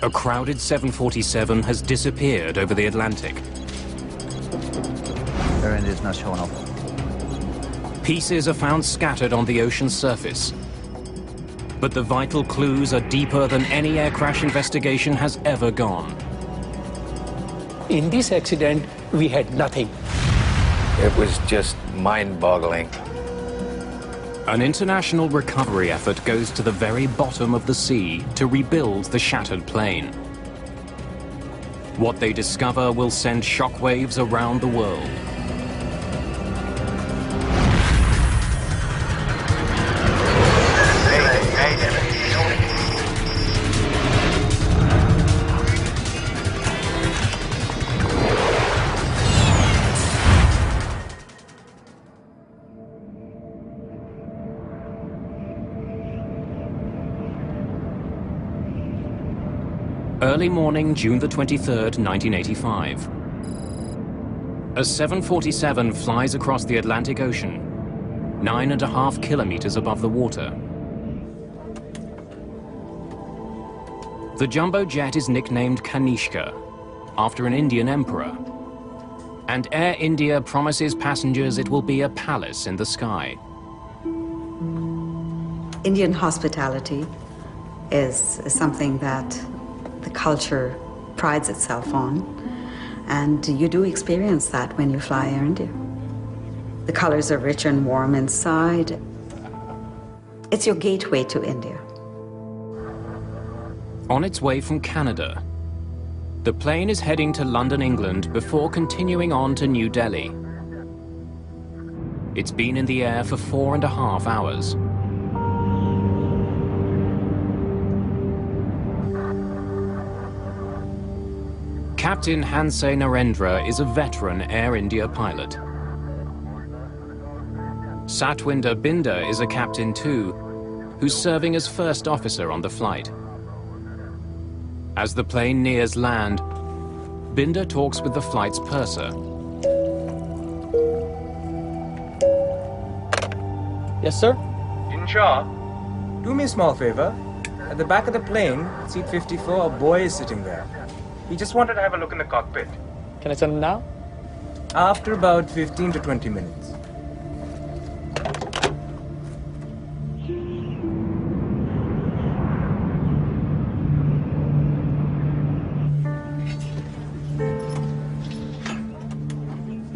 A crowded 747 has disappeared over the Atlantic. Air India's not showing up. Pieces are found scattered on the ocean's surface. But the vital clues are deeper than any air crash investigation has ever gone. In this accident, we had nothing. It was just mind-boggling. An international recovery effort goes to the very bottom of the sea to rebuild the shattered plane. What they discover will send shockwaves around the world. Early morning, June the 23rd, 1985. A 747 flies across the Atlantic Ocean, 9.5 kilometers above the water. The jumbo jet is nicknamed Kanishka, after an Indian emperor. And Air India promises passengers it will be a palace in the sky. Indian hospitality is something that the culture prides itself on, and you do experience that when you fly Air India. The colors are rich and warm inside. It's your gateway to India. On its way from Canada, the plane is heading to London, England, before continuing on to New Delhi. It's been in the air for 4.5 hours. Captain Hansay Narendra is a veteran Air India pilot. Satwinder Binder is a captain too, who's serving as first officer on the flight. As the plane nears land, Binder talks with the flight's purser. Yes, sir? Insha, do me a small favor. At the back of the plane, seat 54, a boy is sitting there. He just wanted to have a look in the cockpit. Can I send him now? After about 15 to 20 minutes.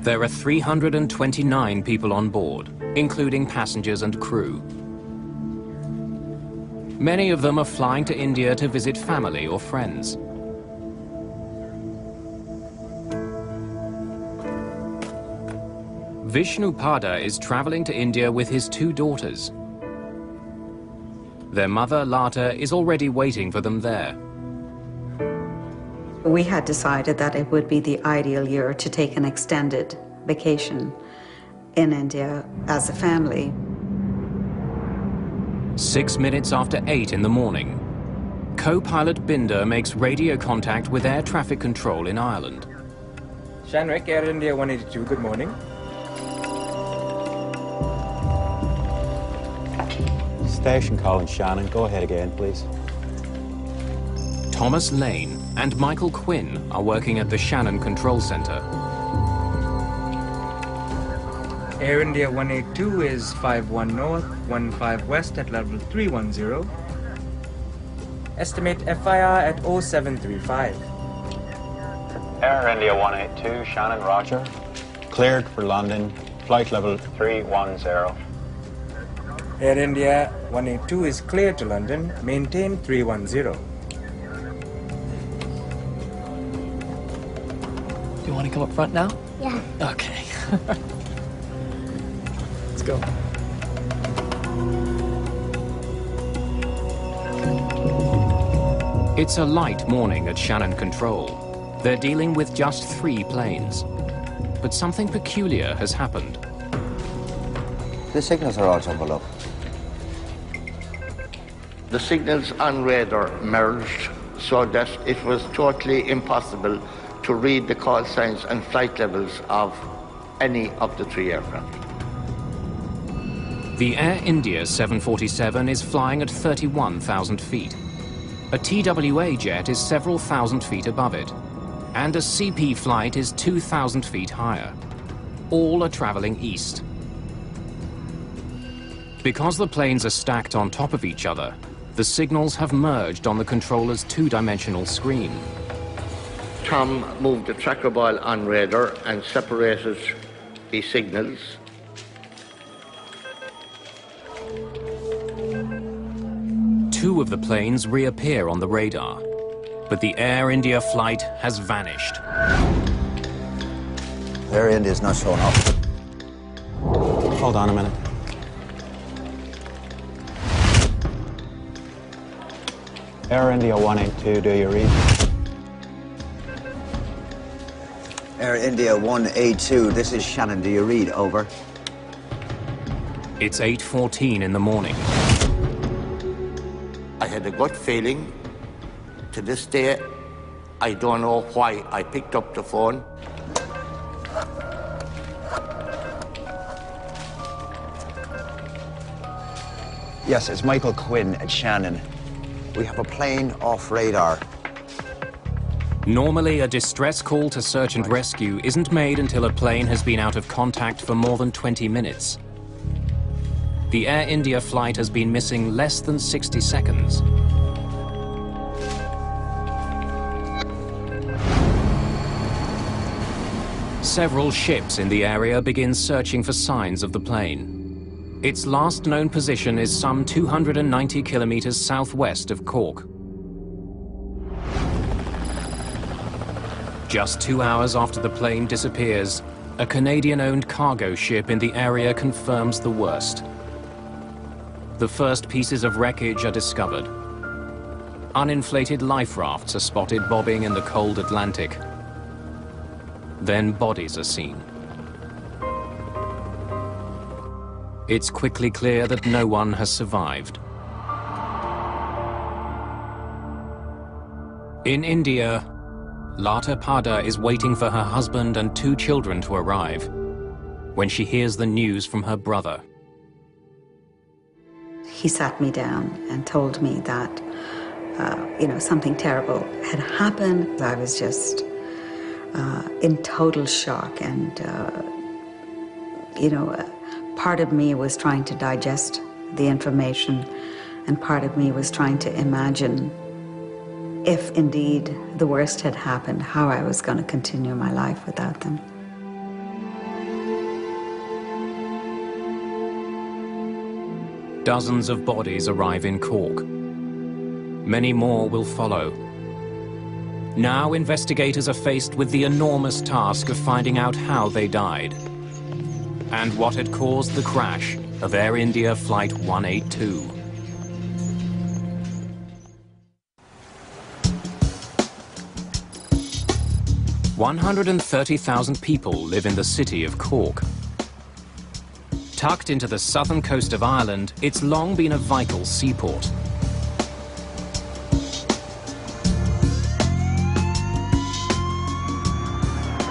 There are 329 people on board, including passengers and crew. Many of them are flying to India to visit family or friends. Vishnu Pada is traveling to India with his 2 daughters. Their mother, Lata, is already waiting for them there. We had decided that it would be the ideal year to take an extended vacation in India as a family. 6 minutes after 8 in the morning, co-pilot Binder makes radio contact with air traffic control in Ireland. Shanwick, Air India 182, good morning. Station calling Shannon. Go ahead again, please. Thomas Lane and Michael Quinn are working at the Shannon Control Center. Air India 182 is 51 north, 15 west at level 310. Estimate FIR at 0735. Air India 182, Shannon, roger. Cleared for London, flight level 310. Air India 182 is cleared to London, maintain 310. Do you want to come up front now? Yeah. Okay. Let's go. It's a light morning at Shannon Control. They're dealing with just 3 planes. But something peculiar has happened. The signals are all jumbled up. The signals on radar merged so that it was totally impossible to read the call signs and flight levels of any of the 3 aircraft. The Air India 747 is flying at 31,000 feet. A TWA jet is several thousand feet above it, and a CP flight is 2,000 feet higher. All are traveling east. Because the planes are stacked on top of each other, the signals have merged on the controller's two-dimensional screen. Tom moved the tracker ball on radar and separated the signals. Two of the planes reappear on the radar, but the Air India flight has vanished. Air India's not showing up. Hold on a minute. Air India 182, do you read? Air India 182, this is Shannon. Do you read? Over. It's 8:14 in the morning. I had a gut feeling. To this day, I don't know why I picked up the phone. Yes, it's Michael Quinn at Shannon. We have a plane off radar. Normally, a distress call to search and rescue isn't made until a plane has been out of contact for more than 20 minutes. The Air India flight has been missing less than 60 seconds. Several ships in the area begin searching for signs of the plane. Its last known position is some 290 kilometers southwest of Cork. Just 2 hours after the plane disappears, a Canadian-owned cargo ship in the area confirms the worst. The first pieces of wreckage are discovered. Uninflated life rafts are spotted bobbing in the cold Atlantic. Then bodies are seen. It's quickly clear that no one has survived. In India, Lata Pada is waiting for her husband and 2 children to arrive when she hears the news from her brother. He sat me down and told me that, something terrible had happened. I was just in total shock, and, part of me was trying to digest the information, and part of me was trying to imagine if indeed the worst had happened, how I was going to continue my life without them. Dozens of bodies arrive in Cork. Many more will follow. Now investigators are faced with the enormous task of finding out how they died and what had caused the crash of Air India Flight 182. "130,000 people live in the city of Cork. Tucked into the southern coast of Ireland, it's long been a vital seaport.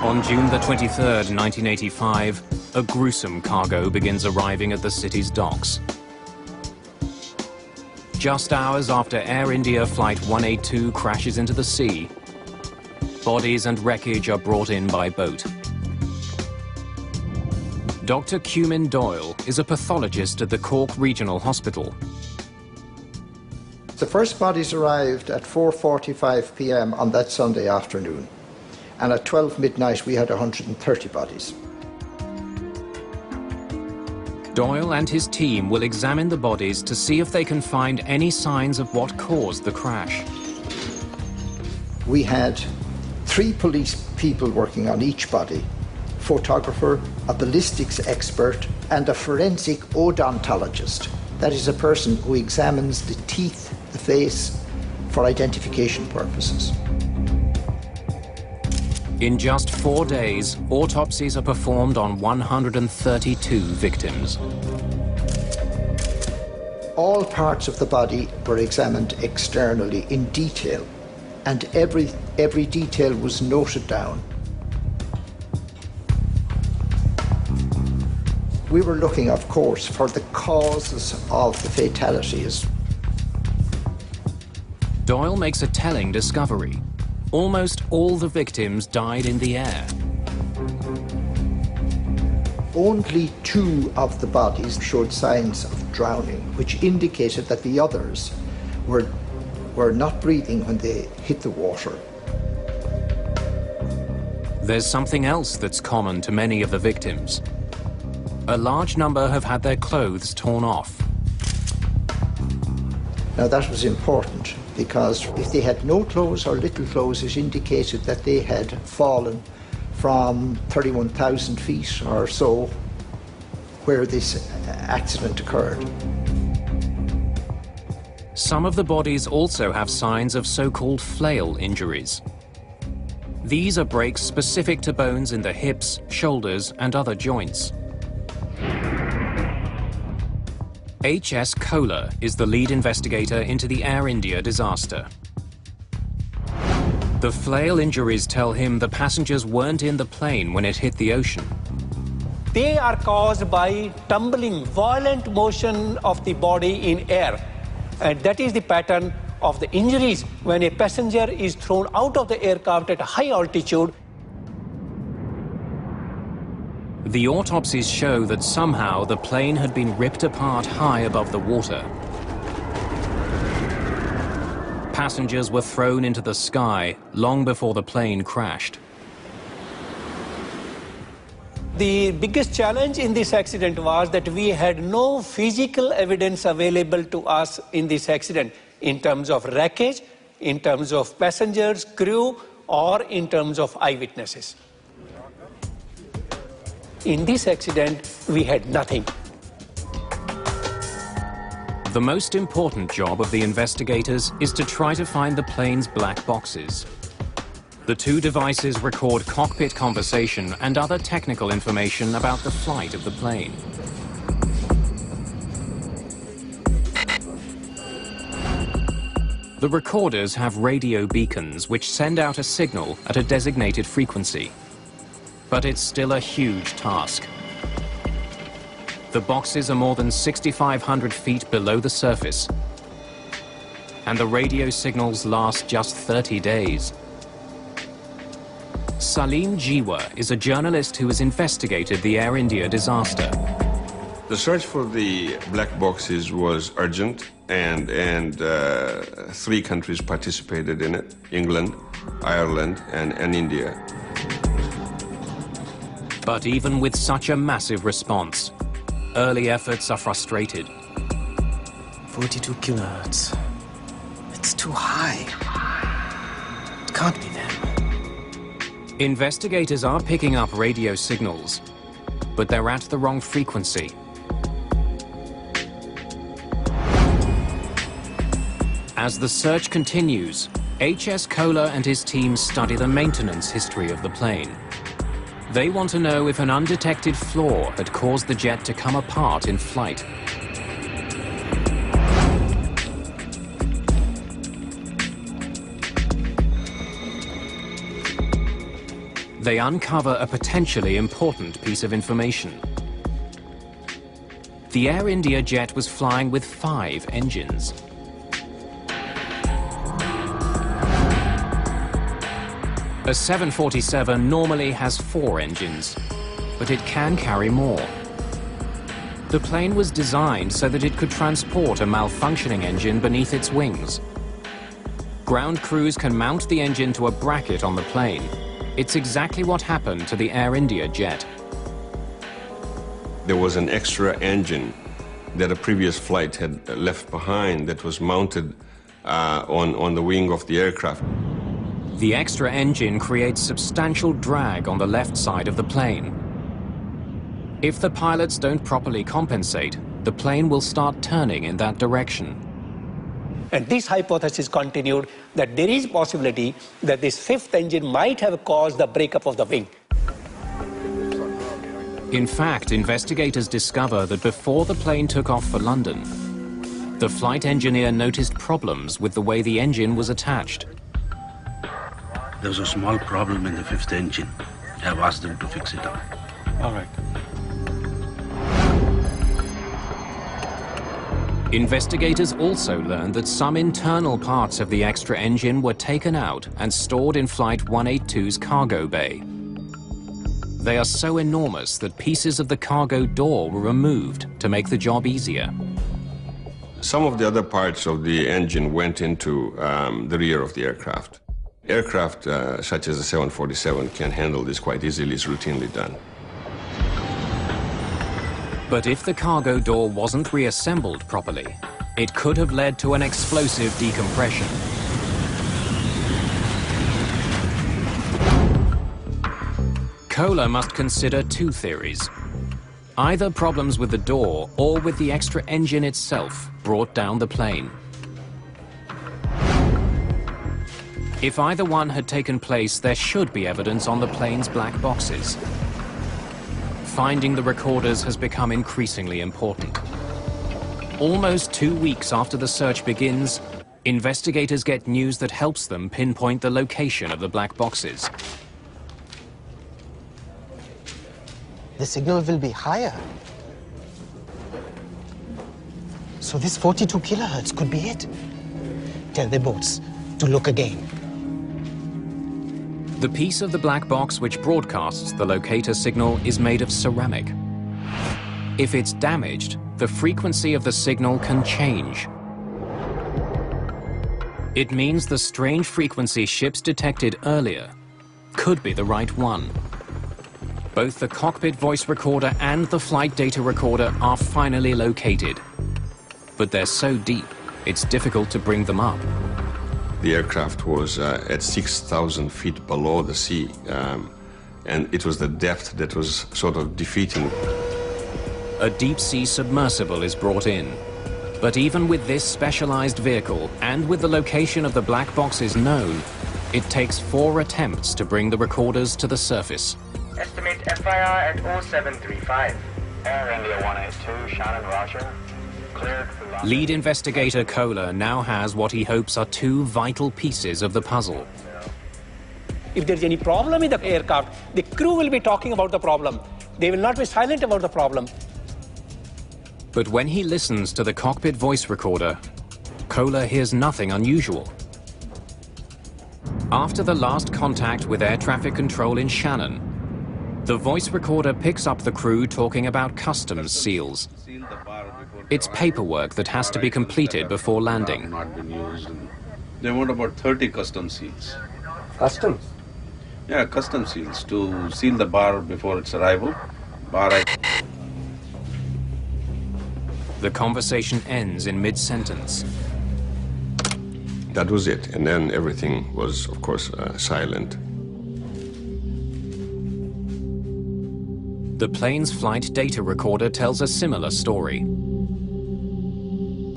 On June the 23rd, 1985, a gruesome cargo begins arriving at the city's docks. Just hours after Air India Flight 182 crashes into the sea, bodies and wreckage are brought in by boat. Dr. Cumin Doyle is a pathologist at the Cork Regional Hospital. The first bodies arrived at 4:45 p.m. on that Sunday afternoon, and at 12 midnight we had 130 bodies. Doyle and his team will examine the bodies to see if they can find any signs of what caused the crash. We had 3 police people working on each body: photographer, a ballistics expert, and a forensic odontologist. That is a person who examines the teeth, the face, for identification purposes. In just 4 days, autopsies are performed on 132 victims. All parts of the body were examined externally in detail, and every detail was noted down. We were looking, of course, for the causes of the fatalities. Doyle makes a telling discovery. Almost all the victims died in the air. Only 2 of the bodies showed signs of drowning, which indicated that the others were not breathing when they hit the water. There's something else that's common to many of the victims. A large number have had their clothes torn off. Now that was important because if they had no clothes or little clothes, it indicated that they had fallen from 31,000 feet or so where this accident occurred. Some of the bodies also have signs of so-called flail injuries. These are breaks specific to bones in the hips, shoulders, and other joints. H.S. Kohler is the lead investigator into the Air India disaster. The flail injuries tell him the passengers weren't in the plane when it hit the ocean. They are caused by tumbling, violent motion of the body in air. And that is the pattern of the injuries when a passenger is thrown out of the aircraft at a high altitude. The autopsies show that somehow the plane had been ripped apart high above the water. Passengers were thrown into the sky long before the plane crashed. The biggest challenge in this accident was that we had no physical evidence available to us in this accident in terms of wreckage, in terms of passengers, crew, or in terms of eyewitnesses. In this accident, we had nothing. The most important job of the investigators is to try to find the plane's black boxes. The 2 devices record cockpit conversation and other technical information about the flight of the plane. The recorders have radio beacons which send out a signal at a designated frequency. But it's still a huge task. The boxes are more than 6,500 feet below the surface, and the radio signals last just 30 days. Salim Jiwa is a journalist who has investigated the Air India disaster. The search for the black boxes was urgent, and 3 countries participated in it: England, Ireland, and India. But even with such a massive response, early efforts are frustrated. 42 kilohertz. It's too high. It can't be them. Investigators are picking up radio signals, but they're at the wrong frequency. As the search continues, H.S. Kohler and his team study the maintenance history of the plane. They want to know if an undetected flaw had caused the jet to come apart in flight. They uncover a potentially important piece of information. The Air India jet was flying with 5 engines. A 747 normally has 4 engines, but it can carry more. The plane was designed so that it could transport a malfunctioning engine beneath its wings. Ground crews can mount the engine to a bracket on the plane. It's exactly what happened to the Air India jet. There was an extra engine that a previous flight had left behind that was mounted on the wing of the aircraft. The extra engine creates substantial drag on the left side of the plane. If the pilots don't properly compensate, the plane will start turning in that direction. And this hypothesis continued that there is possibility that this 5th engine might have caused the breakup of the wing. In fact, investigators discover that before the plane took off for London, the flight engineer noticed problems with the way the engine was attached. There was a small problem in the 5th engine. I've asked them to fix it up. All right. Investigators also learned that some internal parts of the extra engine were taken out and stored in Flight 182's cargo bay. They are so enormous that pieces of the cargo door were removed to make the job easier. Some of the other parts of the engine went into the rear of the aircraft. Aircraft such as the 747 can handle this quite easily. It's routinely done. But if the cargo door wasn't reassembled properly, it could have led to an explosive decompression. Kohler must consider two theories. Either problems with the door or with the extra engine itself brought down the plane. If either one had taken place, there should be evidence on the plane's black boxes. Finding the recorders has become increasingly important. Almost 2 weeks after the search begins, investigators get news that helps them pinpoint the location of the black boxes. The signal will be higher. So this 42 kilohertz could be it. Tell the boats to look again. The piece of the black box which broadcasts the locator signal is made of ceramic. If it's damaged, the frequency of the signal can change. It means the strange frequency ships detected earlier could be the right one. Both the cockpit voice recorder and the flight data recorder are finally located. But they're so deep, it's difficult to bring them up. The aircraft was at 6,000 feet below the sea, and it was the depth that was sort of defeating. A deep-sea submersible is brought in. But even with this specialized vehicle, and with the location of the black boxes known, it takes 4 attempts to bring the recorders to the surface. Estimate FIR at 0735. Air India 182, Shannon, Roger. Lead investigator Kohler now has what he hopes are 2 vital pieces of the puzzle. If there's any problem in the aircraft, the crew will be talking about the problem. They will not be silent about the problem. But when he listens to the cockpit voice recorder, Kohler hears nothing unusual. After the last contact with air traffic control in Shannon, the voice recorder picks up the crew talking about customs seals. It's paperwork that has to be completed before landing. They want about 30 customs seals. Customs? Yeah, customs seals to seal the bar before its arrival. The conversation ends in mid-sentence. That was it, and then everything was, of course, silent. The plane's flight data recorder tells a similar story.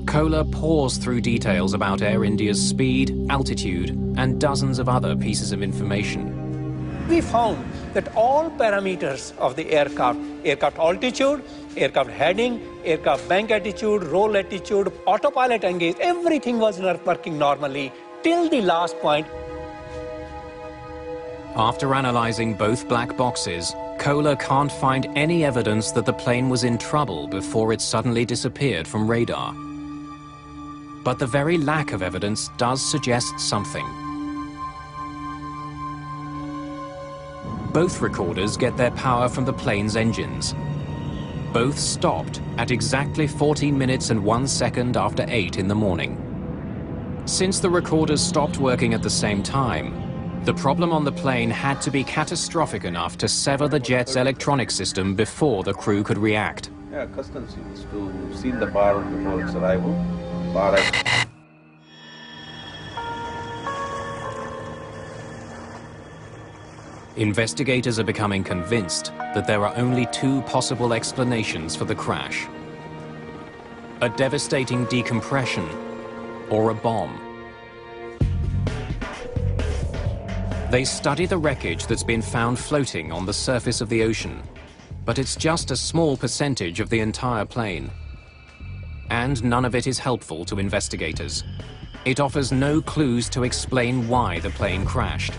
Kohler pours through details about Air India's speed, altitude, and dozens of other pieces of information. We found that all parameters of the aircraft altitude, aircraft heading, aircraft bank attitude, roll attitude, autopilot engaged, everything was working normally till the last point. After analyzing both black boxes, Kohler can't find any evidence that the plane was in trouble before it suddenly disappeared from radar. But the very lack of evidence does suggest something. Both recorders get their power from the plane's engines. Both stopped at exactly 14 minutes and 1 second after 8 in the morning. Since the recorders stopped working at the same time, the problem on the plane had to be catastrophic enough to sever the jet's electronic system before the crew could react. Yeah, customs seals to seal the bar before its arrival. Investigators are becoming convinced that there are only 2 possible explanations for the crash: a devastating decompression or a bomb. They study the wreckage that's been found floating on the surface of the ocean, but it's just a small percentage of the entire plane. And none of it is helpful to investigators. It offers no clues to explain why the plane crashed.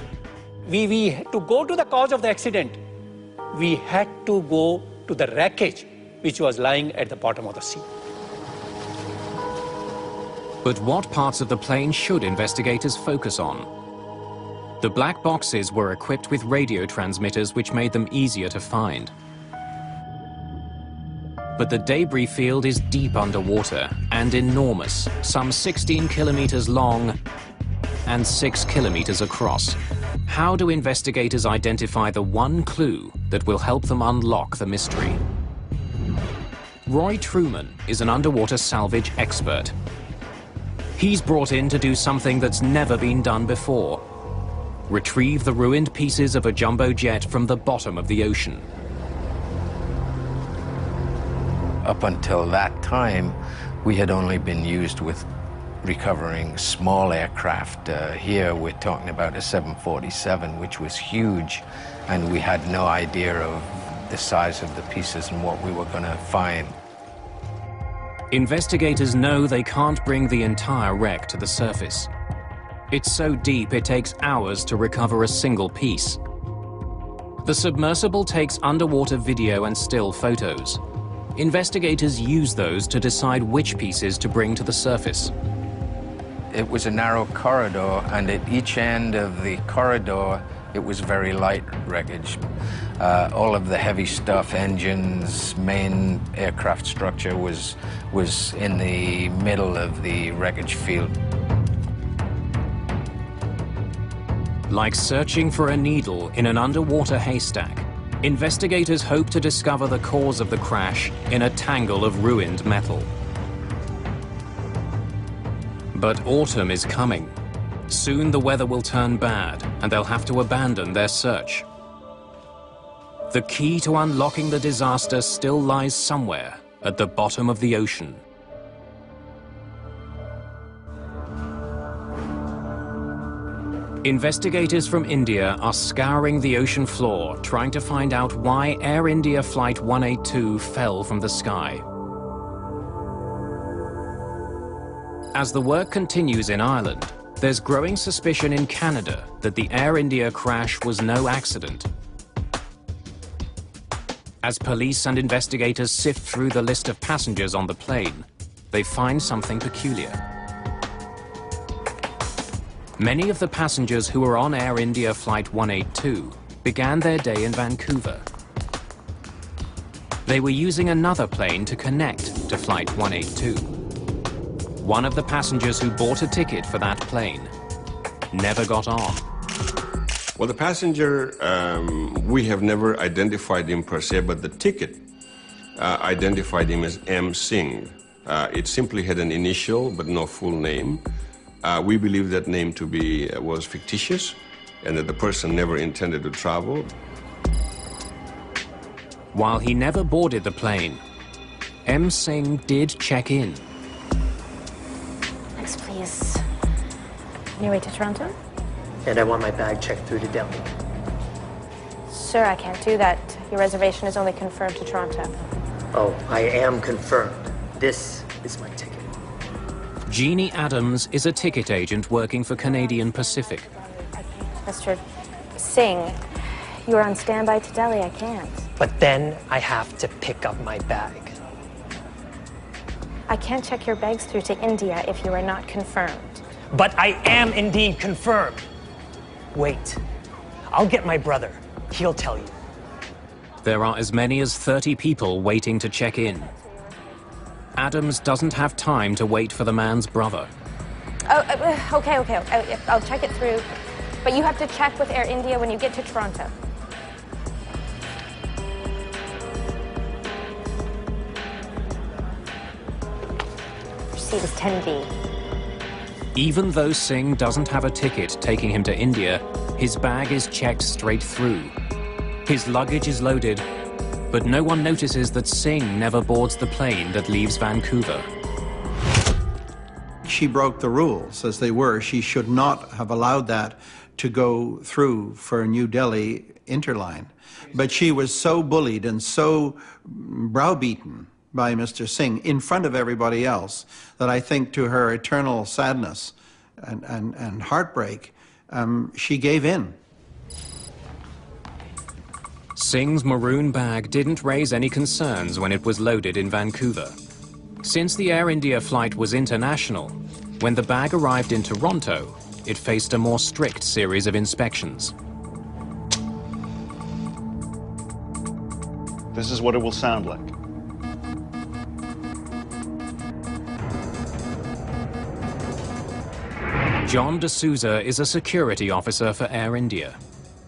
To go to the cause of the accident, we had to go to the wreckage which was lying at the bottom of the sea. But what parts of the plane should investigators focus on? The black boxes were equipped with radio transmitters which made them easier to find. But the debris field is deep underwater and enormous, some 16 kilometers long and 6 kilometers across. How do investigators identify the one clue that will help them unlock the mystery? Roy Truman is an underwater salvage expert. He's brought in to do something that's never been done before: retrieve the ruined pieces of a jumbo jet from the bottom of the ocean. Up until that time, we had only been used with recovering small aircraft. Here we're talking about a 747, which was huge, and we had no idea of the size of the pieces and what we were going to find. Investigators know they can't bring the entire wreck to the surface. It's so deep it takes hours to recover a single piece. The submersible takes underwater video and still photos. Investigators use those to decide which pieces to bring to the surface. It was a narrow corridor, and at each end of the corridor, it was very light wreckage. All of the heavy stuff, engines, main aircraft structure was in the middle of the wreckage field. Like searching for a needle in an underwater haystack, investigators hope to discover the cause of the crash in a tangle of ruined metal. But autumn is coming. Soon the weather will turn bad, and they'll have to abandon their search. The key to unlocking the disaster still lies somewhere at the bottom of the ocean. Investigators from India are scouring the ocean floor, trying to find out why Air India Flight 182 fell from the sky. As the work continues in Ireland, there's growing suspicion in Canada that the Air India crash was no accident. As police and investigators sift through the list of passengers on the plane, they find something peculiar. Many of the passengers who were on Air India Flight 182 began their day in Vancouver. They were using another plane to connect to Flight 182. One of the passengers who bought a ticket for that plane never got on. Well, the passenger, we have never identified him per se, but the ticket identified him as M. Singh. It simply had an initial, but no full name. We believe that name to be was fictitious, and that the person never intended to travel. While he never boarded the plane, M. Singh did check in. Next, please. On your way to Toronto? And I want my bag checked through to Delhi. Sir, I can't do that. Your reservation is only confirmed to Toronto. Oh, I am confirmed. This is my ticket. Jeannie Adams is a ticket agent working for Canadian Pacific. Mr. Singh, you're on standby to Delhi. I can't. But then I have to pick up my bag. I can't check your bags through to India if you are not confirmed. But I am indeed confirmed. Wait. I'll get my brother. He'll tell you. There are as many as 30 people waiting to check in. Adams doesn't have time to wait for the man's brother. Oh, okay. I'll check it through. But you have to check with Air India when you get to Toronto. Your seat is 10B. Even though Singh doesn't have a ticket taking him to India, his bag is checked straight through. His luggage is loaded, but no one notices that Singh never boards the plane that leaves Vancouver. She broke the rules as they were. She should not have allowed that to go through for New Delhi Interline. But she was so bullied and so browbeaten by Mr. Singh in front of everybody else that I think, to her eternal sadness and heartbreak, she gave in. Singh's maroon bag didn't raise any concerns when it was loaded in Vancouver. Since the Air India flight was international, When the bag arrived in Toronto, it faced a more strict series of inspections. This is what it will sound like. John D'Souza is a security officer for Air India.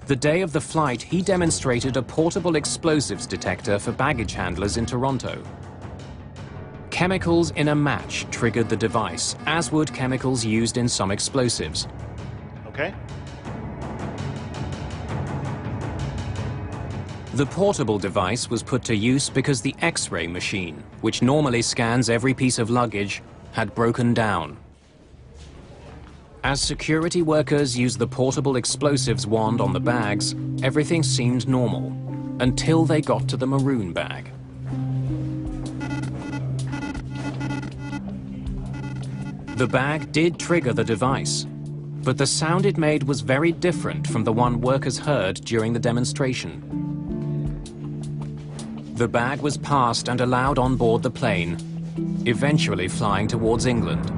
The day of the flight, he demonstrated a portable explosives detector for baggage handlers in Toronto. Chemicals in a match triggered the device, as would chemicals used in some explosives. Okay. The portable device was put to use because the X-ray machine, which normally scans every piece of luggage, had broken down. As security workers used the portable explosives wand on the bags, everything seemed normal, until they got to the maroon bag. The bag did trigger the device, but the sound it made was very different from the one workers heard during the demonstration. The bag was passed and allowed on board the plane, eventually flying towards England.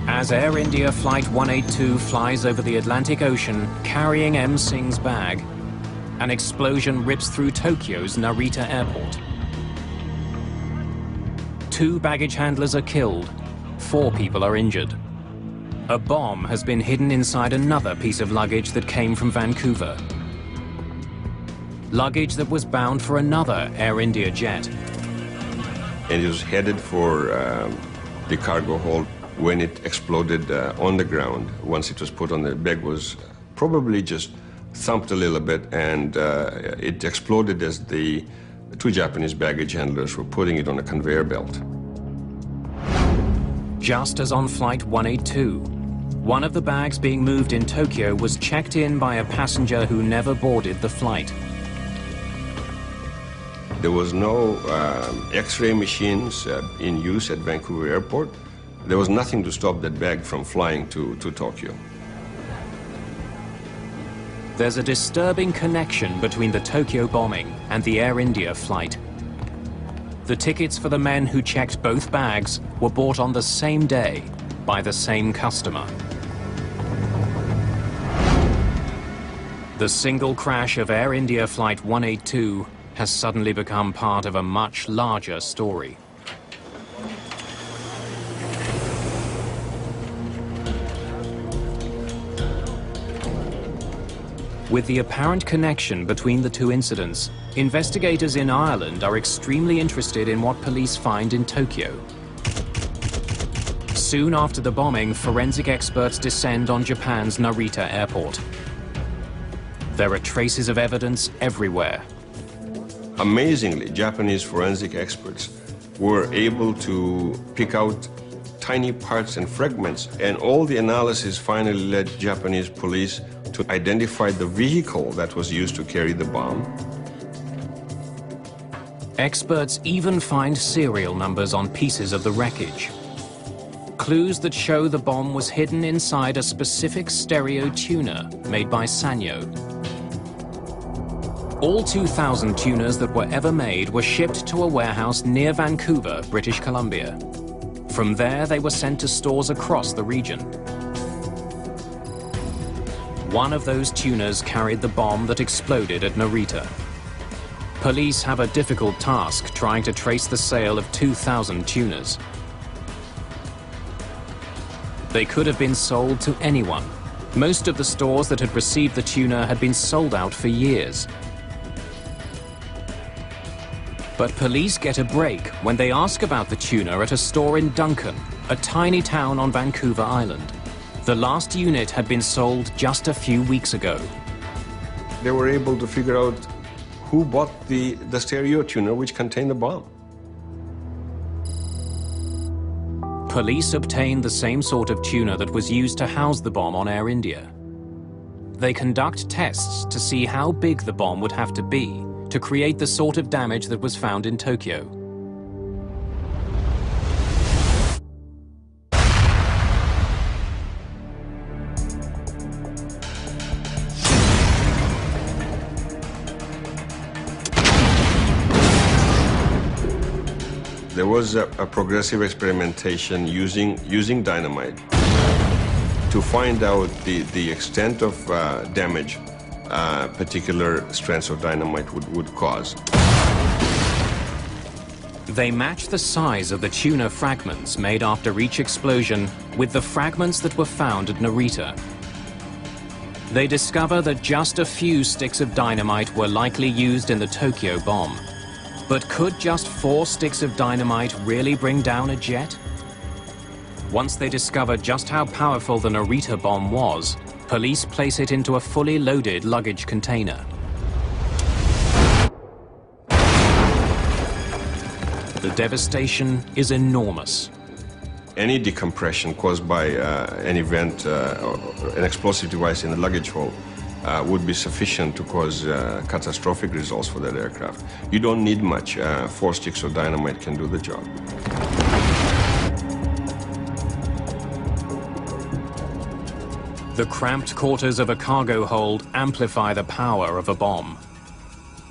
As Air India Flight 182 flies over the Atlantic Ocean carrying M. Singh's bag, an explosion rips through Tokyo's Narita Airport. 2 baggage handlers are killed, 4 people are injured. A bomb has been hidden inside another piece of luggage that came from Vancouver. Luggage that was bound for another Air India jet. And it was headed for the cargo hold when it exploded on the ground. Once it was put on, the bag was probably just thumped a little bit, and it exploded as the 2 Japanese baggage handlers were putting it on a conveyor belt. Just as on Flight 182, one of the bags being moved in Tokyo was checked in by a passenger who never boarded the flight. There was no X-ray machines in use at Vancouver Airport. There was nothing to stop that bag from flying to Tokyo. There's a disturbing connection between the Tokyo bombing and the Air India flight. The tickets for the men who checked both bags were bought on the same day by the same customer. The single crash of Air India Flight 182 has suddenly become part of a much larger story. With the apparent connection between the 2 incidents, investigators in Ireland are extremely interested in what police find in Tokyo. Soon after the bombing, forensic experts descend on Japan's Narita Airport. There are traces of evidence everywhere. Amazingly, Japanese forensic experts were able to pick out tiny parts and fragments, and all the analysis finally led Japanese police to identify the vehicle that was used to carry the bomb. Experts even find serial numbers on pieces of the wreckage. Clues that show the bomb was hidden inside a specific stereo tuner made by Sanyo. All 2,000 tuners that were ever made were shipped to a warehouse near Vancouver, British Columbia. From there, they were sent to stores across the region. One of those tuners carried the bomb that exploded at Narita. Police have a difficult task trying to trace the sale of 2,000 tuners. They could have been sold to anyone. Most of the stores that had received the tuner had been sold out for years. But police get a break when they ask about the tuner at a store in Duncan, a tiny town on Vancouver Island. The last unit had been sold just a few weeks ago. They were able to figure out who bought the stereo tuner which contained the bomb. Police obtained the same sort of tuner that was used to house the bomb on Air India. They conduct tests to see how big the bomb would have to be to create the sort of damage that was found in Tokyo. there was a progressive experimentation using dynamite to find out the extent of damage particular strands of dynamite would cause. They match the size of the tuna fragments made after each explosion with the fragments that were found at Narita. They discover that just a few sticks of dynamite were likely used in the Tokyo bomb. But could just 4 sticks of dynamite really bring down a jet? Once they discover just how powerful the Narita bomb was, police place it into a fully loaded luggage container. The devastation is enormous. Any decompression caused by an event, or an explosive device in the luggage hold, would be sufficient to cause catastrophic results for that aircraft. You don't need much. 4 sticks of dynamite can do the job. The cramped quarters of a cargo hold amplify the power of a bomb.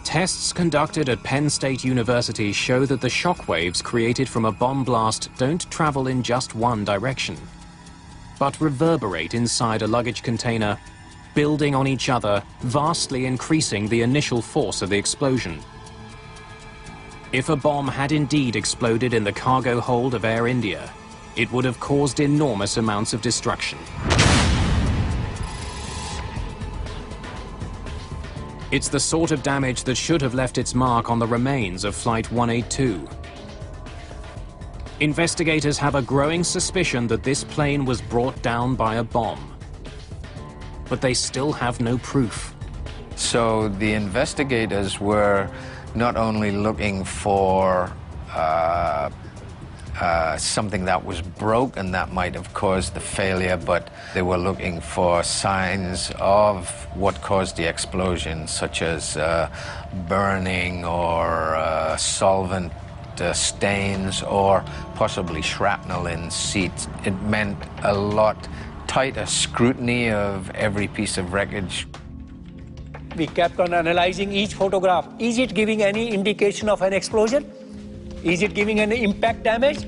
Tests conducted at Penn State University show that the shock waves created from a bomb blast don't travel in just one direction, but reverberate inside a luggage container, building on each other, vastly increasing the initial force of the explosion. If a bomb had indeed exploded in the cargo hold of Air India, it would have caused enormous amounts of destruction. It's the sort of damage that should have left its mark on the remains of Flight 182. Investigators have a growing suspicion that this plane was brought down by a bomb. But they still have no proof. So the investigators were not only looking for something that was broken that might have caused the failure, but they were looking for signs of what caused the explosion, such as burning or solvent stains or possibly shrapnel in seats. It meant a lot tighter scrutiny of every piece of wreckage. We kept on analyzing each photograph. Is it giving any indication of an explosion? Is it giving any impact damage?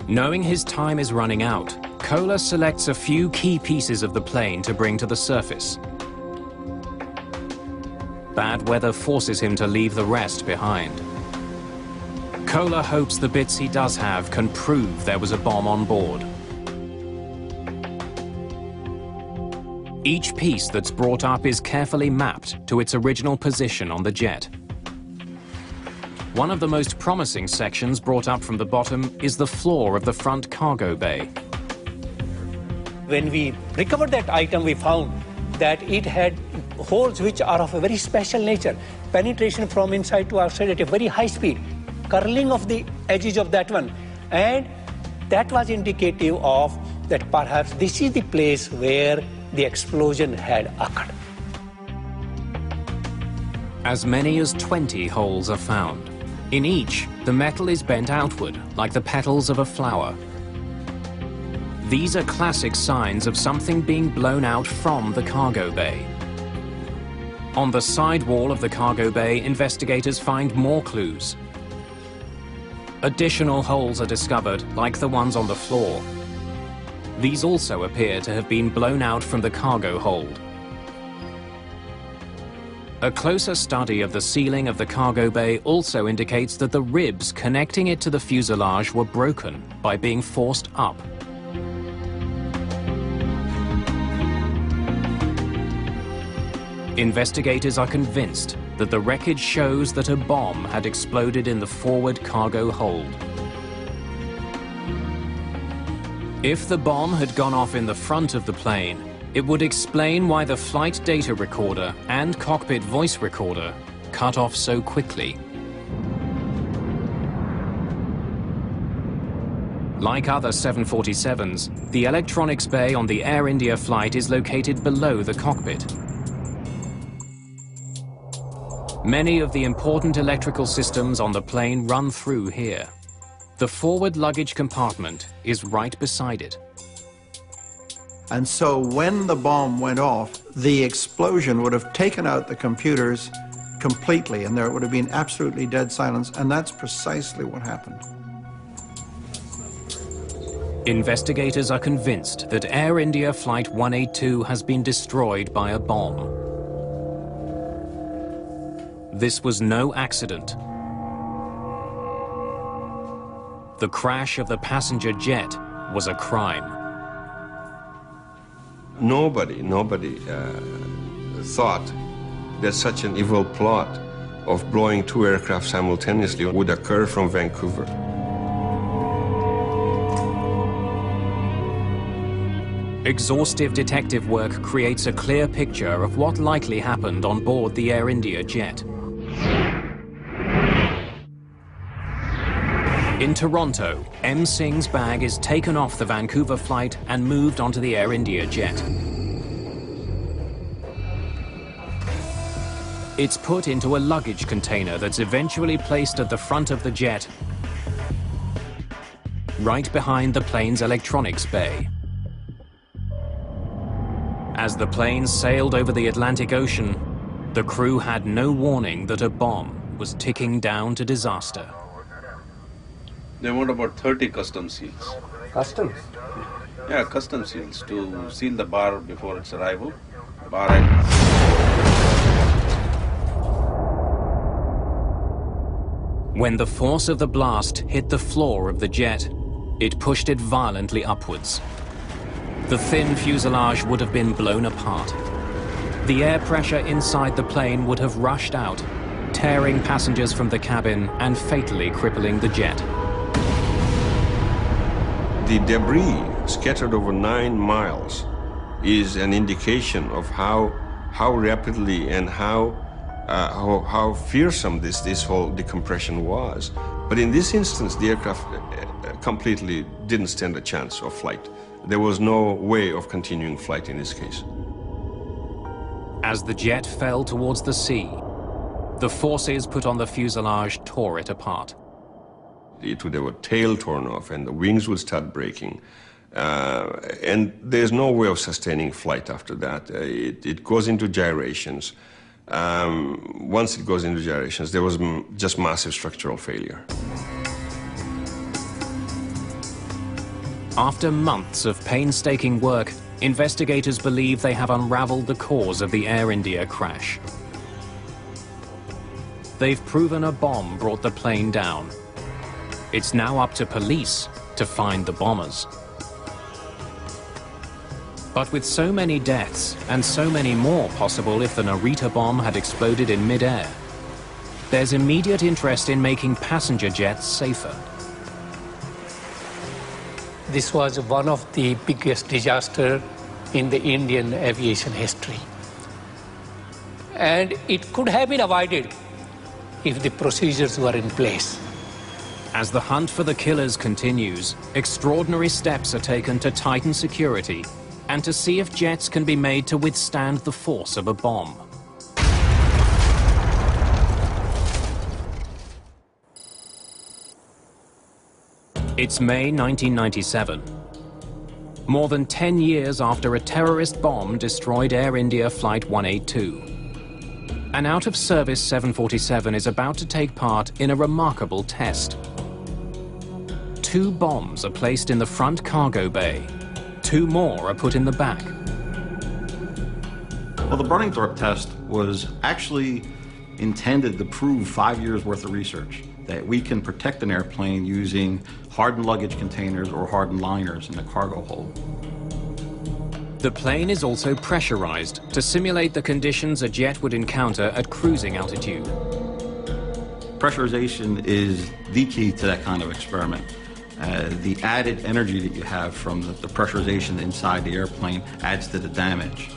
Knowing his time is running out, Koehler selects a few key pieces of the plane to bring to the surface. Bad weather forces him to leave the rest behind. Koehler hopes the bits he does have can prove there was a bomb on board. Each piece that's brought up is carefully mapped to its original position on the jet. One of the most promising sections brought up from the bottom is the floor of the front cargo bay. When we recovered that item, we found that it had holes which are of a very special nature. Penetration from inside to outside at a very high speed. Curling of the edges of that one. And that was indicative of that perhaps this is the place where the explosion had occurred. As many as 20 holes are found. In each, the metal is bent outward, like the petals of a flower. These are classic signs of something being blown out from the cargo bay. On the side wall of the cargo bay, investigators find more clues. Additional holes are discovered, like the ones on the floor. These also appear to have been blown out from the cargo hold. A closer study of the ceiling of the cargo bay also indicates that the ribs connecting it to the fuselage were broken by being forced up. Investigators are convinced that the wreckage shows that a bomb had exploded in the forward cargo hold. If the bomb had gone off in the front of the plane, it would explain why the flight data recorder and cockpit voice recorder cut off so quickly. Like other 747s, the electronics bay on the Air India flight is located below the cockpit. Many of the important electrical systems on the plane run through here. The forward luggage compartment is right beside it. And so when the bomb went off, the explosion would have taken out the computers, completely, and there would have been absolutely dead silence, and that's precisely what happened. Investigators are convinced that Air India Flight 182 has been destroyed by a bomb. This was no accident. The crash of the passenger jet was a crime. Nobody thought that such an evil plot of blowing 2 aircraft simultaneously would occur from Vancouver. Exhaustive detective work creates a clear picture of what likely happened on board the Air India jet. In Toronto, M. Singh's bag is taken off the Vancouver flight and moved onto the Air India jet. It's put into a luggage container that's eventually placed at the front of the jet, right behind the plane's electronics bay. As the plane sailed over the Atlantic Ocean, the crew had no warning that a bomb was ticking down to disaster. They want about 30 custom seals. Customs? Yeah, custom seals to seal the bar before its arrival. When the force of the blast hit the floor of the jet, it pushed it violently upwards. The thin fuselage would have been blown apart. The air pressure inside the plane would have rushed out, tearing passengers from the cabin and fatally crippling the jet. The debris scattered over 9 miles is an indication of how rapidly and how fearsome this whole decompression was. But in this instance, the aircraft completely didn't stand a chance of flight. There was no way of continuing flight in this case. As the jet fell towards the sea, the forces put on the fuselage tore it apart. It would have a tail torn off and the wings would start breaking. And there's no way of sustaining flight after that. It goes into gyrations. Once it goes into gyrations, there was just massive structural failure. After months of painstaking work, investigators believe they have unraveled the cause of the Air India crash. They've proven a bomb brought the plane down. It's now up to police to find the bombers. But with so many deaths, and so many more possible if the Narita bomb had exploded in mid-air, there's immediate interest in making passenger jets safer. This was one of the biggest disasters in the Indian aviation history. And it could have been avoided if the procedures were in place. As the hunt for the killers continues, extraordinary steps are taken to tighten security and to see if jets can be made to withstand the force of a bomb. It's May 1997. More than 10 years after a terrorist bomb destroyed Air India Flight 182. An out-of-service 747 is about to take part in a remarkable test. 2 bombs are placed in the front cargo bay. 2 more are put in the back. Well, the Burning-Thorpe test was actually intended to prove 5 years worth of research, that we can protect an airplane using hardened luggage containers or hardened liners in the cargo hold. The plane is also pressurized to simulate the conditions a jet would encounter at cruising altitude. Pressurization is the key to that kind of experiment. The added energy that you have from the pressurization inside the airplane adds to the damage.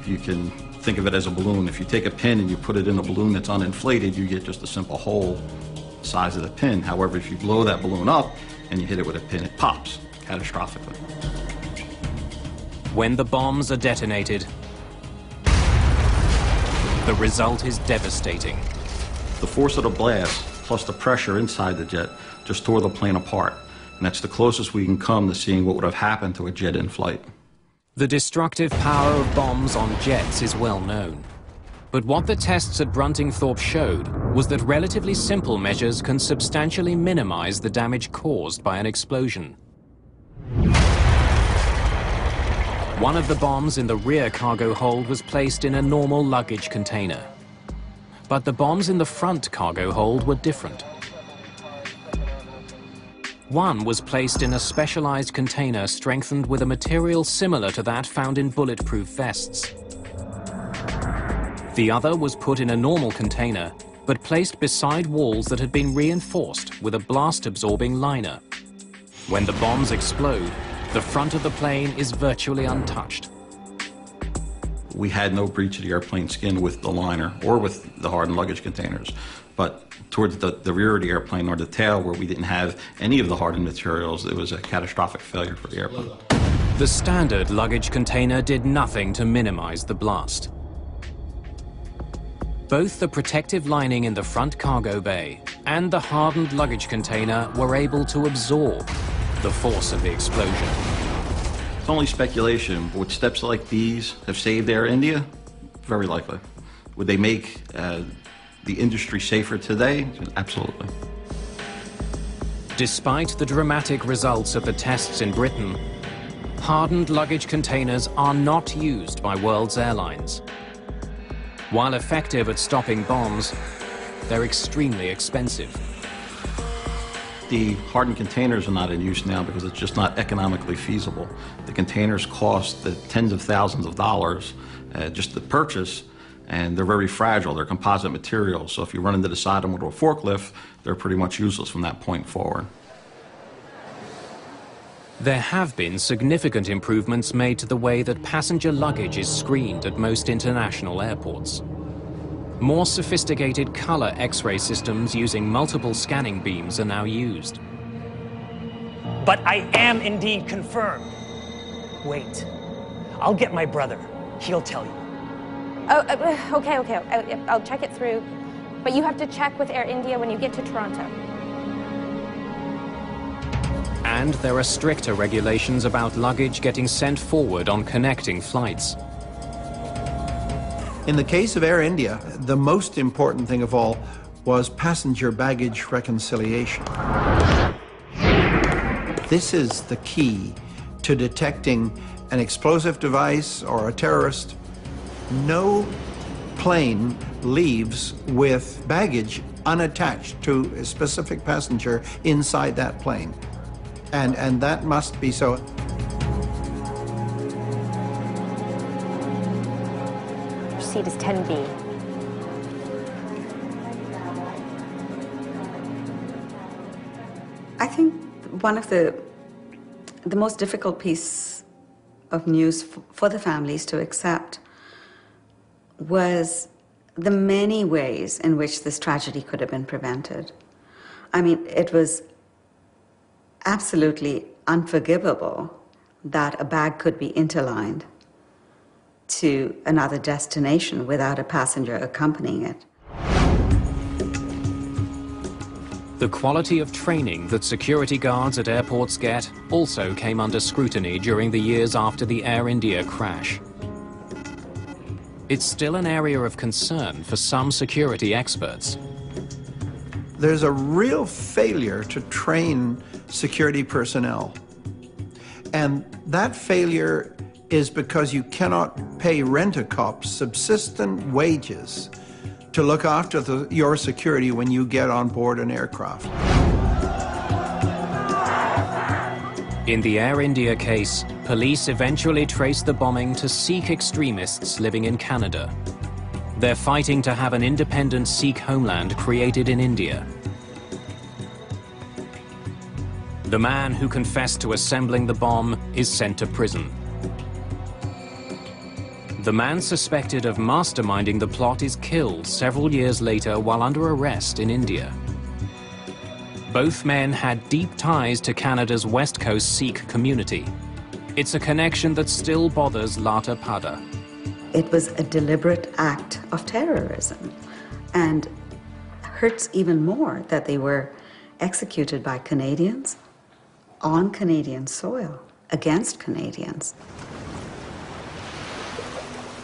You can think of it as a balloon. If you take a pin and you put it in a balloon that's uninflated, you get just a simple hole the size of the pin. However, if you blow that balloon up and you hit it with a pin, it pops catastrophically. When the bombs are detonated, the result is devastating. The force of the blast plus the pressure inside the jet just tore the plane apart. And that's the closest we can come to seeing what would have happened to a jet in flight. The destructive power of bombs on jets is well known. But what the tests at Bruntingthorpe showed was that relatively simple measures can substantially minimize the damage caused by an explosion. One of the bombs in the rear cargo hold was placed in a normal luggage container. But the bombs in the front cargo hold were different. One was placed in a specialized container strengthened with a material similar to that found in bulletproof vests. The other was put in a normal container, but placed beside walls that had been reinforced with a blast-absorbing liner. When the bombs explode, the front of the plane is virtually untouched. We had no breach of the airplane skin with the liner or with the hardened luggage containers. But towards the rear of the airplane or the tail, where we didn't have any of the hardened materials, it was a catastrophic failure for the airplane. The standard luggage container did nothing to minimize the blast. Both the protective lining in the front cargo bay and the hardened luggage container were able to absorb the force of the explosion. It's only speculation, but would steps like these have saved Air India? Very likely. Would they make the industry safer today? Absolutely. Despite the dramatic results of the tests in Britain, hardened luggage containers are not used by world's airlines. While effective at stopping bombs, they're extremely expensive. The hardened containers are not in use now because it's just not economically feasible. The containers cost the tens of thousands of dollars just to purchase, and they're very fragile. They're composite materials, so if you run into the side of them with a forklift, they're pretty much useless from that point forward. There have been significant improvements made to the way that passenger luggage is screened at most international airports. More sophisticated color X-ray systems using multiple scanning beams are now used. But I am indeed confirmed. Wait, I'll get my brother. He'll tell you. Oh, okay. I'll check it through. But you have to check with Air India when you get to Toronto. And there are stricter regulations about luggage getting sent forward on connecting flights. In the case of Air India, the most important thing of all was passenger baggage reconciliation. This is the key to detecting an explosive device or a terrorist. No plane leaves with baggage unattached to a specific passenger inside that plane. And that must be so. Seat is 10B. I think one of the most difficult piece of news for the families to accept was the many ways in which this tragedy could have been prevented. I mean, it was absolutely unforgivable that a bag could be interlined to another destination without a passenger accompanying it. The quality of training that security guards at airports get also came under scrutiny during the years after the Air India crash. It's still an area of concern for some security experts. There's a real failure to train security personnel. And that failure is because you cannot pay rent-a-cops subsistent wages to look after your security when you get on board an aircraft. In the Air India case, police eventually traced the bombing to Sikh extremists living in Canada. They're fighting to have an independent Sikh homeland created in India. The man who confessed to assembling the bomb is sent to prison. The man suspected of masterminding the plot is killed several years later while under arrest in India. Both men had deep ties to Canada's West Coast Sikh community. It's a connection that still bothers Lata Pada. It was a deliberate act of terrorism, and hurts even more that they were executed by Canadians on Canadian soil against Canadians.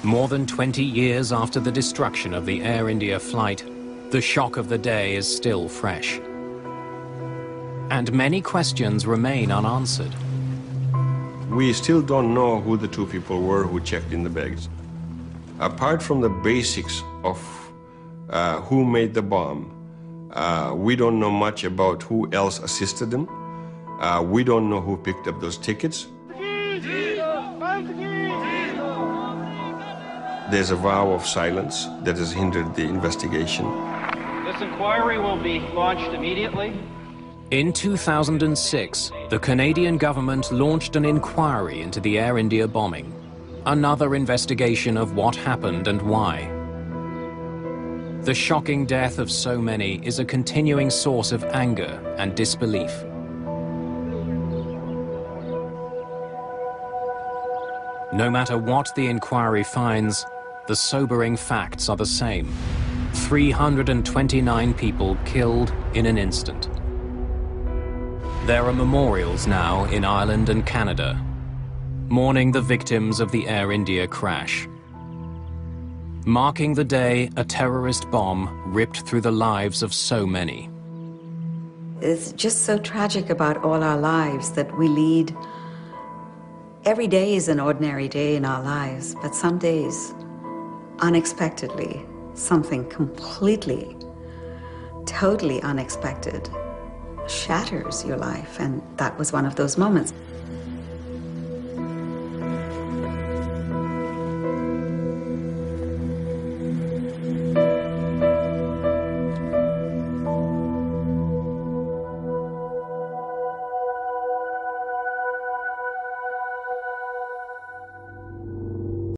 More than 20 years after the destruction of the Air India flight, the shock of the day is still fresh. And many questions remain unanswered. We still don't know who the two people were who checked in the bags. Apart from the basics of who made the bomb, we don't know much about who else assisted them. We don't know who picked up those tickets. There's a vow of silence that has hindered the investigation. This inquiry will be launched immediately. In 2006, the Canadian government launched an inquiry into the Air India bombing, another investigation of what happened and why. The shocking death of so many is a continuing source of anger and disbelief. No matter what the inquiry finds, the sobering facts are the same. 329 people killed in an instant. There are memorials now in Ireland and Canada, mourning the victims of the Air India crash, marking the day a terrorist bomb ripped through the lives of so many. It's just so tragic about all our lives that we lead. Every day is an ordinary day in our lives, but some days, unexpectedly, something completely, totally unexpected shatters your life, and that was one of those moments.